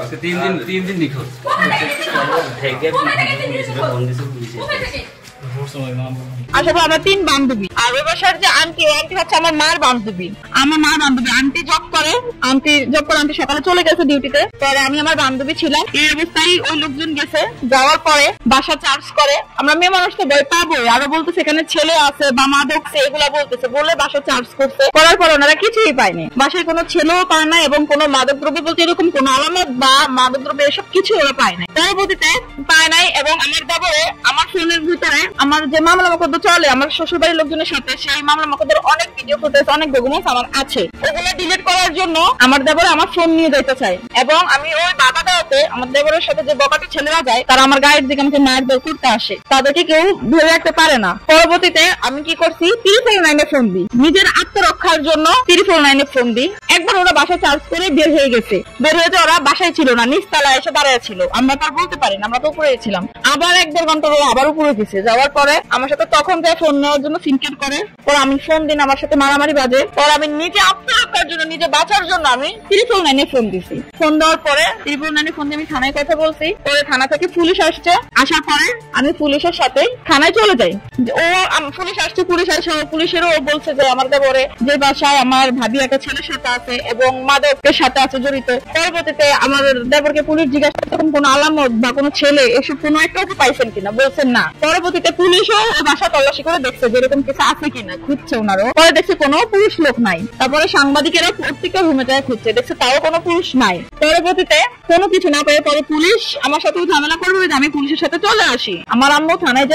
আজকে 3 দিন নিখোঁজ। আসলে আমরা 3 বান্ধবী, আর ওই বাসার যে আন্টি হচ্ছে আমার মার বান্ধবী। আন্টি জব করে, আন্টি সকালে চলে গেছে ডিউটিতে। পরে আমি আমার বান্ধবী ছিলাম, এই অবস্থায় ওই লোকজন গেছে। যাওয়ার পরে বাসা চার্জ করে। আমরা মেয়ে মানুষ তো ভয় পাবো, আরো বলতেছে এখানে ছেলে আছে বা মাদক এগুলা বলতেছে, বলে বাসা চার্জ করছে। করার পর ওনারা কিছুই পায়নি, বাসায় কোনো ছেলেও পায় না এবং কোনো মাদক দ্রব্য বলতে এরকম কোনো আলামত বা মাদক দ্রব্য এসব কিছু ওরা পায় নাই। পরবর্তীতে পায় নাই এবং আমার দেবরে আমার ফোনের ভিতরে আমার যে মামলা মোকদ্দমা চলে আমার শ্বশুর বাড়ির লোকজনের সাথে, সেই মামলা মোকদ্দমার অনেক ভিডিও ফুটেজ, অনেক ডকুমেন্টস আমার আছে। ওগুলো ডিলিট করার জন্য আমার দেবরে আমার ফোন নিয়ে যেতে চাই এবং আমি ওই বাবাটাতে আমার দেবরের সাথে যে বকাটি ছেলেরা যায় তারা আমার গায়ের দিকে আমাকে মারধর করতে আসে, তাদেরকে কেউ ধরে রাখতে পারে না। পরবর্তীতে আমি কি করছি, 349 ফোন দিই নিজের আত্মরক্ষার জন্য। 349 ফোন দিই। একবার ওরা বাসা চার্জ করে বের হয়ে গেছে। বের হয়ে ওরা বাসায় ছিল না, নিচতলায় এসে দাঁড়ায় ছিল। আমরা তো বলতে পারি না, আমরা তো উপরে ছিলাম। আবার 1-1.5 ঘন্টা ওরা আবার উপরে গেছে। যাওয়ার পরে আমার সাথে তখন যে ফোন নেওয়ার জন্য সিনকেট করে। পরে আমি ফোন দিন, আমার সাথে মারামারি বাজে। পরে আমি নিজে আত্মরক্ষার জন্য, নিজে বাঁচার জন্য আমি 349 ফোন দিছি। ফোন দেওয়ার পরে 349 ফোন দিয়ে আমি থানায় কথা বলছি। পরে থানা থেকে পুলিশ আসছে। আসার পরে আমি পুলিশের সাথে থানায় চলে যাই। ও পুলিশ আসছে, পুলিশেরও বলছে যে আমার দেবরে যে বাসায় আমার ভাবি একটা ছেলের সাথে আছে এবং মাদকের সাথে আছে জড়িত। পরবর্তীতে আমার দেবরকে পুলিশ জিজ্ঞাসা করতে কোন আলামত বা কোন ছেলে এসব কোন একটা পাইছেন কিনা, বলছেন না। পরবর্তীতে পুলিশও বাসা তল্লাশি করে দেখছে যেরকম কিছু আছে কিনা, খুঁজছে ওনারও। পরে দেখছে কোনো পুরুষ লোক নাই। তারপরে সাংবাদিকেরা প্রত্যেকটা রুমে যায় খুঁজছে, দেখছে তাও কোনো পুরুষ নাই। পরবর্তীতে কোনো কিছু না পেয়ে পরে পুলিশ আমার সাথে ঝামেলা করবে, আমি পুলিশের সাথে চলে আসি। আমার আম্মু থানায়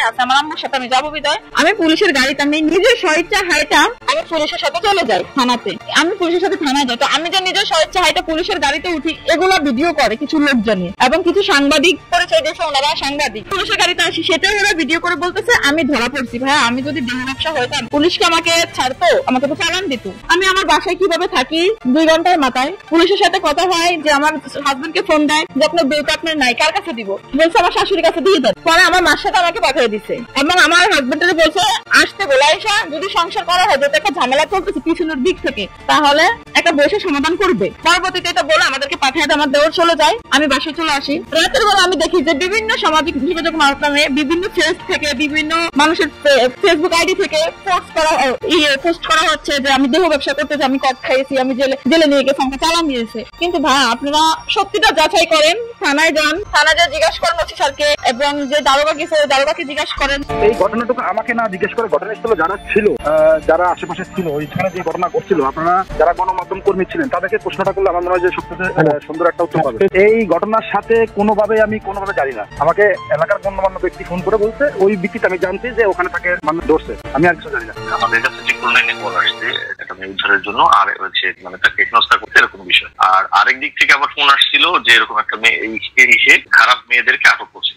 আছে, আমার আম্মুর সাথে আমি যাবো বিদায়। আমি পুলিশের গাড়িতে আমি নিজের স্বেচ্ছা হাইটা আমি পুলিশের সাথে চলে যাই থানাতে। আমি পুলিশের সাথে থানায় যাই। তো আমি যে নিজের স্বেচ্ছা হাইটা পুলিশের গাড়িতে উঠি, এগুলা ভিডিও করে কিছু লোকজনই এবং কিছু সাংবাদিক পরিচয় দিয়েছে, ওনারা সাংবাদিক। পুলিশের গাড়িতে আসি, সেটাও ওরা ভিডিও করে বলতেছে আমি ধরা পড়ছি। ভাই আমি যদি দেহ ব্যবসা হইতাম পুলিশকে আমাকে ছাড়তো, আমাকে তো চালান দিত। আমি আমার বাসায় কিভাবে থাকি 2 ঘন্টার মাথায় পুলিশের সাথে কথা হয় যে আমার হাজবেন্ডকে ফোন দেয় যে আপনার বউটা আপনার নাই, কার কাছে দিব? বলছে আমার শাশুড়ির কাছে দিয়ে দেন। পরে আমার মার সাথে আমাকে পাঠিয়ে দিচ্ছে এবং আমার হাজবেন্ডের বলছে আসতে বলে আইসা যদি সংসার করা হয়, যদি একটা ঝামেলা চলতেছে পিছনের দিক থেকে, তাহলে একটা বসে সমাধান করবে। পরবর্তীতে এটা বলে আমাদেরকে পাঠিয়ে দেয়। আমার দেওয়ার চলে যায়, আমি বাসায় চলে আসি। রাতের বেলা আমি দেখি যে বিভিন্ন সামাজিক যোগাযোগ মাধ্যমে বিভিন্ন ফেস থেকে, বিভিন্ন মানুষের ফেসবুক আইডি থেকে পোস্ট করা হচ্ছে যে আমি দেহ ব্যবসা করতেছি, আমি কট খাইয়েছি, আমি জেলে নিয়ে গেছি, আমাকে চালান দিয়েছে। কিন্তু ভাই আপনারা সত্যিটা যাচাই করেন, থানায় যান, থানায় যা জিজ্ঞাসা করেন ওসি স্যারকে এবং যে দারোগা গেছে দারোগাকে জিজ্ঞাসা করেন। এই ঘটনাটুকু আমাকে না জিজ্ঞেস করে ঘটনাস্থলে যারা ছিল, যারা আশেপাশে ছিল, ওইখানে যে ঘটনা ঘটছিল, আপনারা যারা গণমাধ্যম কর্মী ছিলেন তাদেরকে প্রশ্নটা করলে আমার মনে হয় যে সবচেয়ে সুন্দর একটা উত্তর পাবে। এই ঘটনার সাথে আমি কোনোভাবে জানি না। আমাকে এলাকার গণ্যমান্য ব্যক্তি ফোন করে বলছে ওই ব্যক্তিটা আমি জানছি যে ওখানে তাকে মানুষ ধরছে, আমি আর কিছু জানি না। আমাদের কাছে যে কোনলাইনে কল আসছে একটা মেয়ে উদ্ধারের জন্য, আর হচ্ছে মানে তাকে হেনস্থা করতে এরকম বিষয়। আর আরেক দিক থেকে আবার ফোন আসছিল যে এরকম একটা মেয়ে এসে খারাপ মেয়েদেরকে আটক করছে,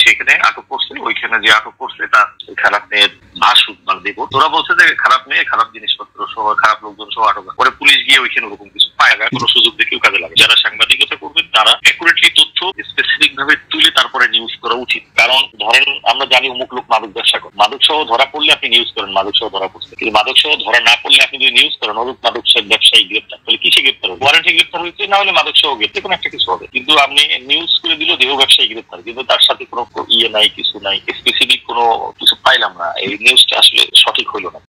সেখানে আটক করছে, ওইখানে যে আটক করছে তার খারাপ মেয়ের ভাসুদ মানে দেখো তোরা বলছে যে খারাপ মেয়ে, খারাপ জিনিসপত্র সহ, খারাপ লোকজন সহ আটক করে। পুলিশ গিয়ে ওইখানে ওরকম কিছু পায় না, কোনো সুযোগ দেখেও কাজে লাগে। যারা সাংবাদিকতা করবেন তারা অ্যাকুরেটলি তথ্য স্পেসিফিক ভাবে তুলে তারপরে নিউজ করা উচিত। কারণ ধরেন আমরা জানি অমুক লোক মাদক ব্যবসা করে, মাদক সহ ধরা পড়লে আপনি নিউজ করেন মাদক সহ ধরা পড়ছে, কিন্তু মাদক সহ ধরা না পড়লে আপনি যদি নিউজ করেন অমুক মাদক ব্যবসায়ী গ্রেপ্তার, তাহলে কিসে গ্রেপ্তার হবে? ওয়ারেন্টে গ্রেপ্তার হয়েছে, না হলে মাদক সহ গ্রেপ্তার, কোনো একটা কিছু হবে। কিন্তু আপনি নিউজ করে দিল দেহ ব্যবসায়ী গ্রেপ্তার, কিন্তু তার সাথে কোনো নাই, কিছু নাই, স্পেসিফিক কোনো কিছু পাইলাম না। এই নিউজটা আসলে সঠিক হইল না।